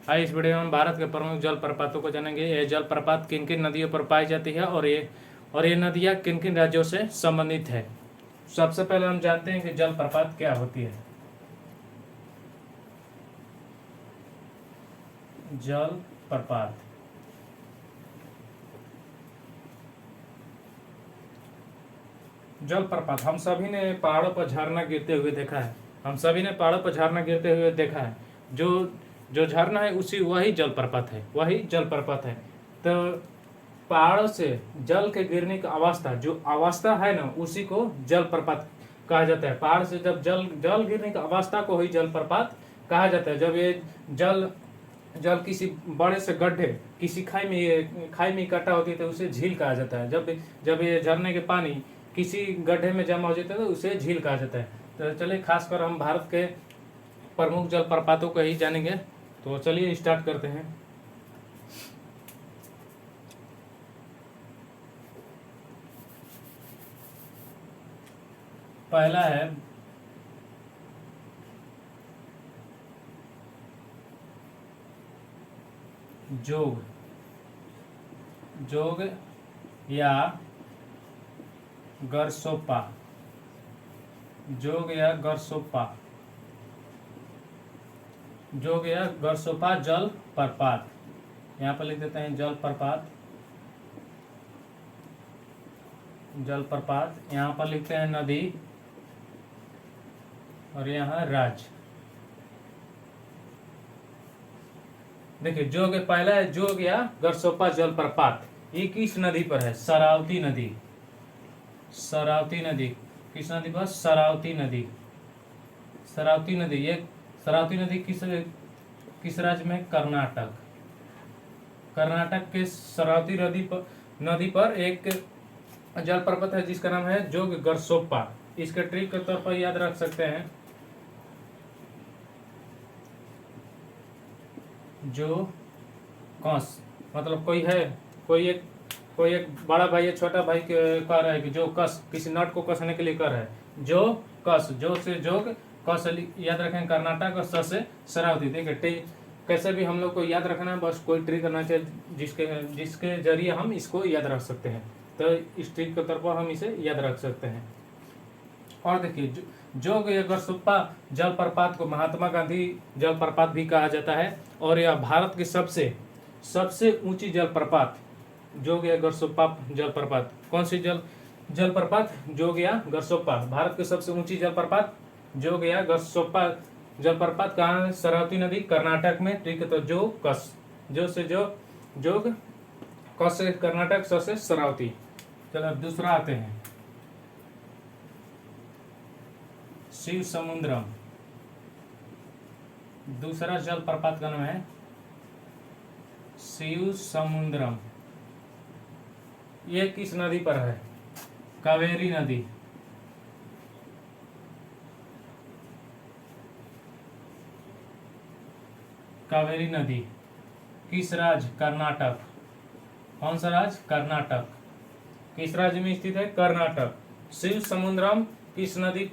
आज इस वीडियो में हम भारत के प्रमुख जलप्रपातों को जानेंगे। ये जलप्रपात किन किन नदियों पर पाई जाती है और ये नदियाँ किन किन राज्यों से संबंधित है। सबसे पहले हम जानते हैं कि जलप्रपात क्या होती है। जलप्रपात जलप्रपात हम सभी ने पहाड़ों पर झरना गिरते हुए देखा है। जो जो झरना है वही जलप्रपात है। तो पहाड़ों से जल के गिरने की अवस्था, जो अवस्था है ना, उसी को जलप्रपात कहा जाता है। पहाड़ से जब जल गिरने की अवस्था को ही जलप्रपात कहा जाता है। जब ये जल किसी बड़े से गड्ढे, किसी खाई में इकट्ठा होती है तो उसे झील कहा जाता है। जब ये झरने के पानी किसी गड्ढे में जमा हो जाता है तो उसे झील कहा जाता है। तो चलिए, खासकर हम भारत के प्रमुख जलप्रपातों को ही जानेंगे। तो चलिए स्टार्ट करते हैं। पहला है जोग या गरसोप्पा। जोग या गरसोप्पा जलप्रपात। यहाँ पर लिख देते हैं जलप्रपात। यहाँ पर लिखते हैं नदी और यहाँ राज्य। देखिए, जोग पहला है जोग या गरसोप्पा जलप्रपात। ये किस नदी पर है? शरावती नदी। किस नदी पर? शरावती नदी। ये शरावती नदी किस राज्य में? कर्नाटक के शरावती नदी पर एक जलप्रपात है जिसका नाम है जोग गरसोप्पा। इसके ट्रिक के तौर पर याद रख सकते हैं, जो कस, मतलब कोई एक बड़ा भाई या छोटा भाई कह रहा है कि जो कस, किसी नट को कसने के लिए कर रहा है। जो कस, जो से जोग, कस याद रखें कर्नाटक और स से शरावती। देखिए, कैसे भी हम लोग को याद रखना है, बस कोई ट्रिक करना चाहिए जिसके जरिए हम इसको याद रख सकते हैं। तो इस ट्रिक के तौर पर हम इसे याद रख सकते हैं। और देखिए, जोग या गरसोप्पा जलप्रपात को महात्मा गांधी जलप्रपात भी कहा जाता है। और यह भारत की सबसे ऊंची जलप्रपात जोग या गरसोप्पा जलप्रपात। कौन सी जलप्रपात? जोग या गरसोप्पा। भारत की सबसे ऊंची जलप्रपात जोग या गरसोप्पा जलप्रपात कहाँ है? शरावती नदी, कर्नाटक में। ठीक है, तो जोग कस से कर्नाटक, स से शरावती। चलो अब दूसरा आते हैं, शिव समुद्रम। दूसरा जलप्रपात का नाम है शिव समुद्रम। ये किस नदी पर है? कावेरी नदी। किस राज्य? कर्नाटक। कौन सा राज्य? कर्नाटक। किस राज्य में स्थित है? कर्नाटक। शिव समुद्रम किस नदी?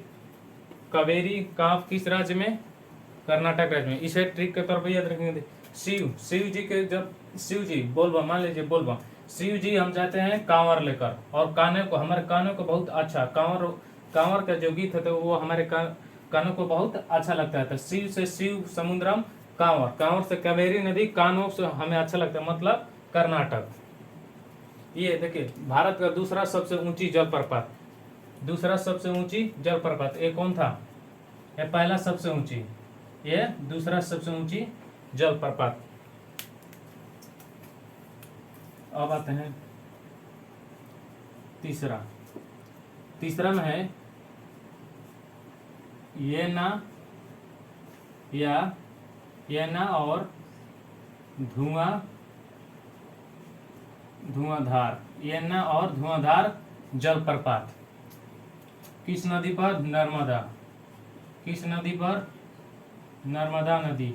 कावेरी। कहाँ, किस राज्य में? कर्नाटक राज्य में। इसे ट्रिक के तौर पर याद रखेंगे। शिव जी के जब बोलबम, मान लीजिए बोलबम, शिव जी हम जाते हैं कांवर लेकर, और हमारे कानों को बहुत अच्छा कांवर का जो गीत है तो वो हमारे कानों को बहुत अच्छा लगता है। तो शिव से शिव समुद्रम, कांवर से कावेरी नदी, कानों से हमें अच्छा लगता है, मतलब कर्नाटक। ये देखिए, भारत का दूसरा सबसे ऊंची जलप्रपात ये कौन था? ये पहला सबसे ऊंची, ये दूसरा सबसे ऊंची जलप्रपात। अब आते हैं तीसरा में है येना और धुआंधार। येना और धुआंधार जलप्रपात किस नदी पर? नर्मदा। किस नदी पर? नर्मदा नदी।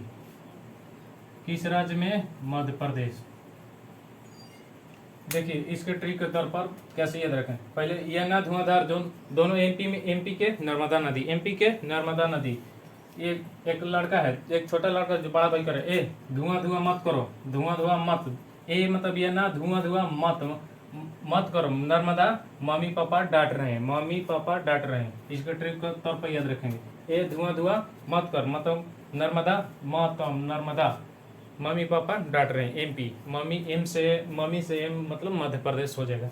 किस राज्य में? मध्य प्रदेश। देखिए, इसके ट्रिक के तौर पर कैसे याद रखें। पहले येना धुआंधार दोनों एमपी के नर्मदा नदी। एक लड़का है, एक छोटा लड़का जो बड़ा भाई करे, ए धुआं धुआं मत करो, धुआं धुआं मत, ए मतलब ये ना धुआं धुआं मत मत करो, नर्मदा मम्मी पापा डांट रहे हैं, मम्मी पापा डांट रहे हैं। इसके ट्रिक को तौर पर याद रखेंगे, ए धुआं धुआं मत कर, मतलब नर्मदा मतम नर्मदा मम्मी पापा डांट रहे हैं, एमपी, मम्मी से एम मतलब मध्य प्रदेश हो जाएगा।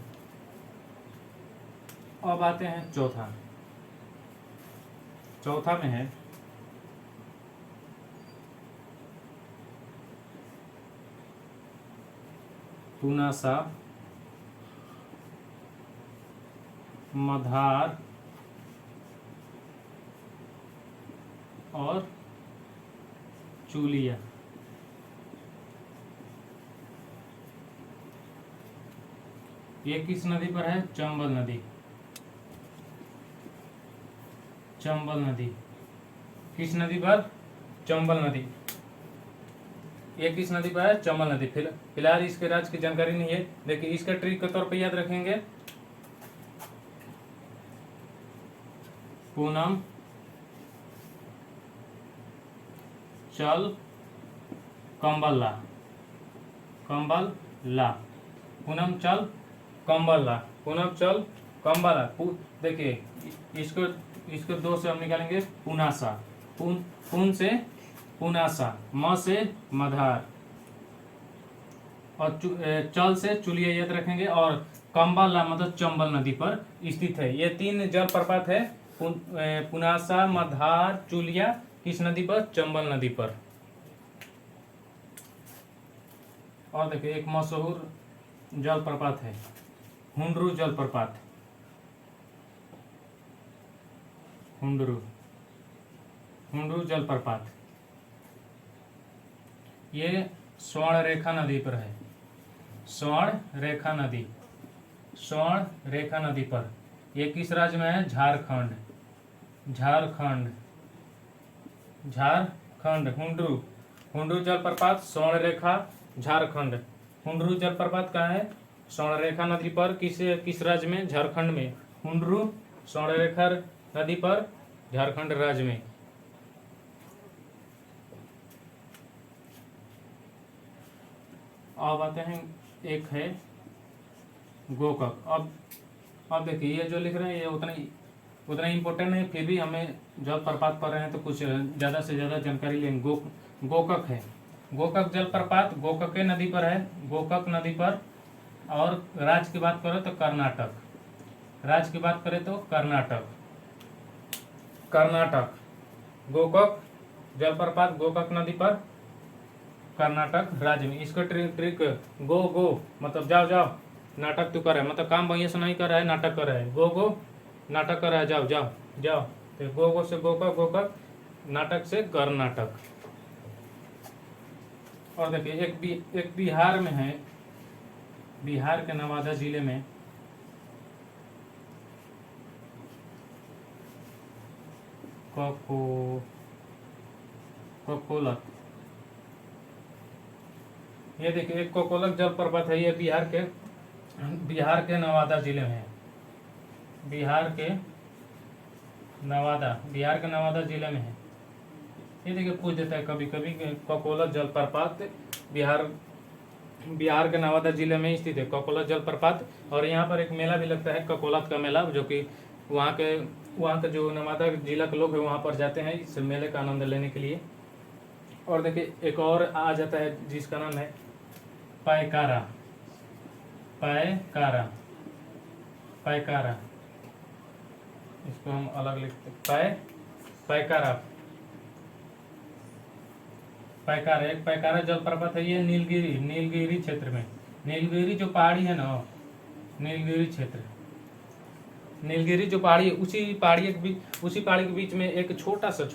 अब आते हैं चौथा। चौथा में है पुनासा, मधार और चूलिया। ये किस नदी पर है? चंबल नदी। चंबल नदी किस नदी पर? चंबल नदी। ये किस नदी पर है? चंबल नदी। फिलहाल इसके राज्य की जानकारी नहीं है, देखिए इसका ट्रिक के तौर पे याद रखेंगे, पूनम चल कंबल ला, कंबल ला, पूनम चल कंबल ला, पूनम चल कंबल ला। देखिए इसको दो से हम निकालेंगे, पुनासा, पुन से पुनासा, म से मधार और चल से चुलिया याद रखेंगे, और कंबल ला मतलब चंबल नदी पर स्थित है। ये तीन जल प्रपात है, पुनासा, मधार, चुलिया, किस नदी पर? चंबल नदी पर। और देखिए एक मशहूर जल प्रपात है, हुंडरू जल प्रपात, हुंडरू जल प्रपात। ये स्वर्ण रेखा नदी पर है, स्वर्ण रेखा नदी, स्वर्ण रेखा नदी पर। ये किस राज्य में है? झारखंड, झारखंड, झारखंड। हुंडरू जलप्रपात स्वर्ण रेखा, झारखंड। हुंडरू जलप्रपात कहाँ है? स्वर्ण रेखा नदी पर। किस राज्य में? झारखंड में। हुंडरू स्वर्ण रेखा नदी पर, झारखंड राज्य में। अब आते हैं, एक है गोकक। अब देखिए ये जो लिख रहे हैं ये उतना इम्पोर्टेंट नहीं, फिर भी हमें जलप्रपात पढ़ रहे हैं तो कुछ ज़्यादा से ज़्यादा जानकारी लेंगे। गोकक है, गोकक जलप्रपात गोकक नदी पर है, गोकक नदी पर। और राज्य की बात करें तो कर्नाटक, राज्य की बात करें तो कर्नाटक, कर्नाटक। गोकक जलप्रपात गोकक नदी पर, कर्नाटक राज्य में। इसका ट्रिक गो गो मतलब जाओ जाओ, नाटक तो कर रहा है, मतलब काम बढ़िया से नहीं कर रहा है, नाटक कर रहा है। गो गो नाटक कर रहा है, जाओ जाओ जाओ। तो गो गो से गोकक, गोकक, नाटक से कर्नाटक। और देखिए एक बिहार में है, बिहार के नवादा जिले में कोकोलक। ये देखिए एक कोकोलक जलप्रपात है, ये बिहार के नवादा जिले में है, बिहार के नवादा जिले में है। ये देखिए पूछ देता है कभी कभी, कोकोलक जलप्रपात बिहार के नवादा जिले में स्थित है, कोकोलक जलप्रपात। और यहाँ पर एक मेला भी लगता है, कोकोलक का मेला, जो कि वहाँ के जो नवादा जिला के लोग हैं वहाँ पर जाते हैं इस मेले का आनंद लेने के लिए। और देखिए एक और आ जाता है जिसका नाम है पैकारा, पैकारा, पैकारा। इसको हम अलग लिखते, पैकारा, पैकारा। एक पैकारा जलप्रपात है, ये नीलगिरी क्षेत्र में, नीलगिरी जो पहाड़ी है ना, नीलगिरी क्षेत्र, नीलगिरी जो पहाड़ी है, उसी पहाड़ी के बीच में एक छोटा सा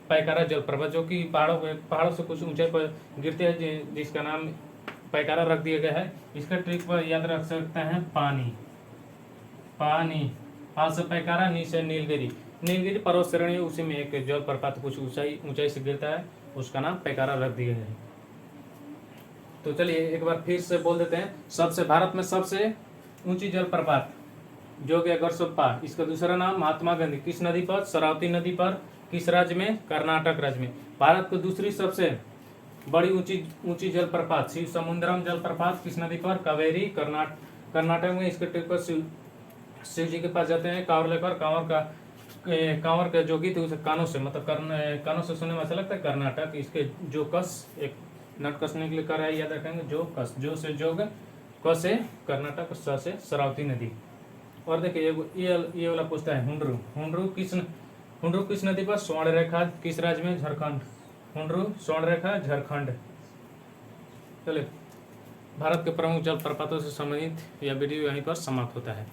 पैकारा जलप्रपात, जो कि पहाड़ों से कुछ ऊंचाई पर गिरते हैं, जिसका नाम पैकारा रख दिया गया है। इसका ट्रिक पर याद रख सकते हैं, पानी, पा से पैकारा, नी से नीलगिरी पर्वत श्रेणी, उसी में एक जलप्रपात कुछ ऊंचाई से गिरता है, उसका नाम पैकारा रख दिया गया है। तो चलिए एक बार फिर से बोल देते हैं, भारत में सबसे ऊंची जलप्रपात जोगियागरसोप्पा, इसका दूसरा नाम महात्मा गांधी, किस नदी पर? शरावती नदी पर। किस राज्य में? कर्नाटक राज्य में। भारत की दूसरी सबसे बड़ी ऊंची जलप्रपात शिव समुद्रम जलप्रपात किस नदी पर? कावेरी, कर्नाटक में। इसके टिप पर शिव जी के पास जाते हैं कांवर लेकर। कांवर का जो गीत उसे कानों से, मतलब कानों से सुनने में ऐसा लगता है कर्नाटक। इसके जो कस, एक नट कसने के लिए कर है, याद रखेंगे जो कस, जो से जोग, क से कर्नाटक, स से शरावती नदी। और देखिए ये वाला पूछता है हुंडरू। हुंडरू किस नदी पर? स्वर्ण रेखा किस राज्य में? झारखंड। हुंडरू स्वर्ण रेखा झारखंड। चलिए, भारत के प्रमुख जलप्रपातों से संबंधित यह वीडियो यहीं पर समाप्त होता है।